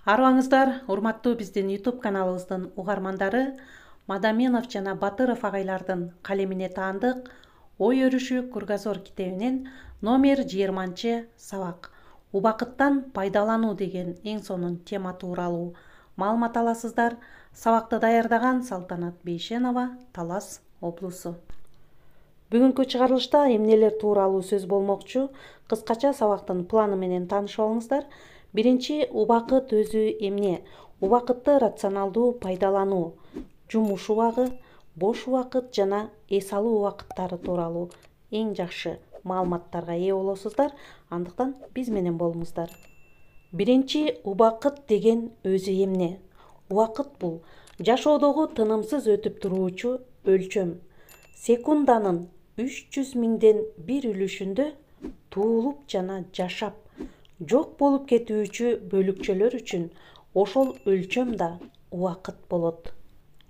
Арыбаңыздар, урматтуу биздин YouTube каналыбыздын угармандары, Мадаменов жана Батыров агайлардын калемине таандык Ой өрүшү Кургазор китебинен номер 20 сабак Убакыттан пайдалануу деген эң сонун тема тууралуу маалымат аласыздар. Сабакты даярдаган Салтанат Бейшенова, Талас облусу. Бүгүнкү чыгарылышта эмнелер тууралуу сөз болмокчу? Кыскача сабактын планы менен таанышып алыңыздар. Биринчи, убакыт өзү эмне? Убакытты рационалдуу пайдалануу, жумуш убагы, бош убакыт жана эс алуу убакыттары тууралуу эң жакшы маалыматтарга ээ болосуздар. Андыктан биз менен болуңуздар. Биринчи, убакыт деген өзү эмне? Убакыт бул жашоодогу тынымсыз өтүп туруучу өлчөм. Секунданын 300 миңден бир үлүшүндө туулуп жана жашап жок болуп кетүүчү бөлүкчөлөр үчүн ошол өлчөм да убакыт болот.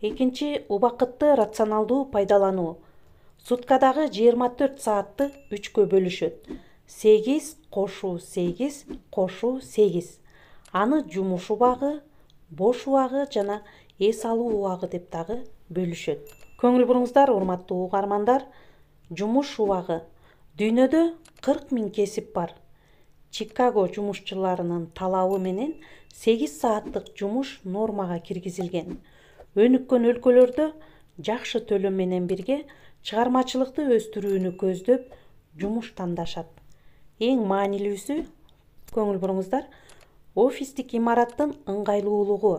Экинчи, убакытты рационалдуу пайдалануу. Суткадагы 24 саатты 3кө бөлүшөт. 8 кошуу 8 кошуу 8. Аны жумуш убагы, бош убагы жана эс алуу убагы деп дагы бөлүшөт. Көңүл буруңуздар, урматтуу угармандар. Жумуш убагы. Дүйнөдө 40 000 кесип бар. Чикаго жумушчуларынын талабы менен 8 сааттык жумуш нормага киргизилген. Өнүккөн өлкөлөрдө жакшы төлөм менен бирге чыгармачылыкты өстүрүүнү көздөп жумуш тандашат. Эң маанилүүсү, көңүл буруңуздар, офистик имараттын ыңгайлуулугу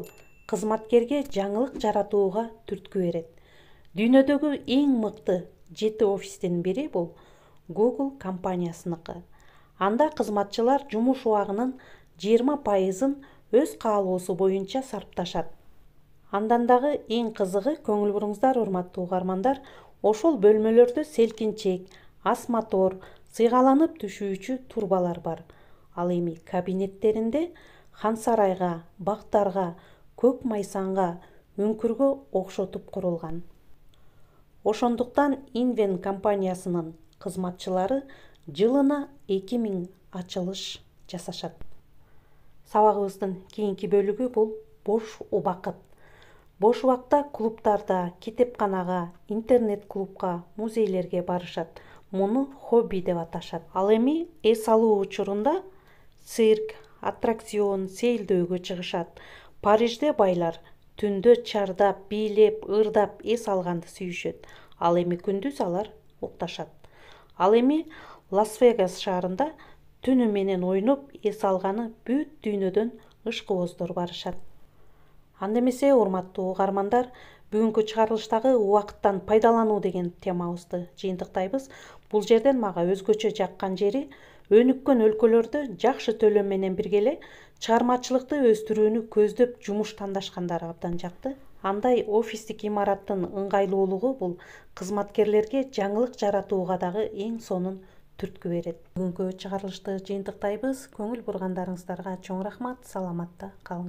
кызматкерге жаңылык жаратууга түрткү берет. Дүйнөдөгү эң мыкты 7 офистин бири бул Google компаниясыныкы. Анда кызматчылар жумуш убагынын 20%-ын өз каалоосу боюнча сарпташат. Андан дагы эң кызыгы, көңүл буруңуздар, урматтуу угармандар, ошол бөлмөлөрдө селкинчек, ас мотор, сыйгаланып түшүүчү турбалар бар. Ал эми кабинеттеринде хан сарайга, бактарга, көк майсанга, үңкүргө окшотуп курулган. Ошондуктан Инвен компаниясынын кызматчылары жылына 2000 ачылыш жасашат. Сабагыбыздын кийинки бөлүгү бул бош убакыт. Бош убакта клубтарда, китепканага, интернет-клубка, музейлерге барышат. Муну хобби деп аташат. Ал эми эс алуу учурунда цирк, аттракцион, сейилдөөгө чыгышат. Парижде байлар түндө чардап, бийлеп, ырдап эс алганды сүйүшөт. Ал эми күндүз алар укташат. Ал эми Лас-Вегас шаарында түнү менен ойноп эс алганы бүт дүйнөдөн ышкыбоздор барышат. Анда эмесе, урматтуу угармандар, бүгүнкү чыгарылыштагы убакыттан пайдалануу деген темабызды жыйынтыктайбыз. Бул жерден мага өзгөчө жаккан жери өнүккөн өлкөлөрдө жакшы төлөм менен бирге эле чыгармачылыкты өстүрүүнү көздөп жумуш тандашкандар абдан жакты. Андай офистик имараттын ыңгайлуулугу бул кызматкерлерге жаңылык жаратууга дагы эң сонун түрткү берет. Бүгүнкү чыгарылышты жыйынтыктайбыз. Көңүл бургандарыңыздарга чоң рахмат. Саламатта калыңыз.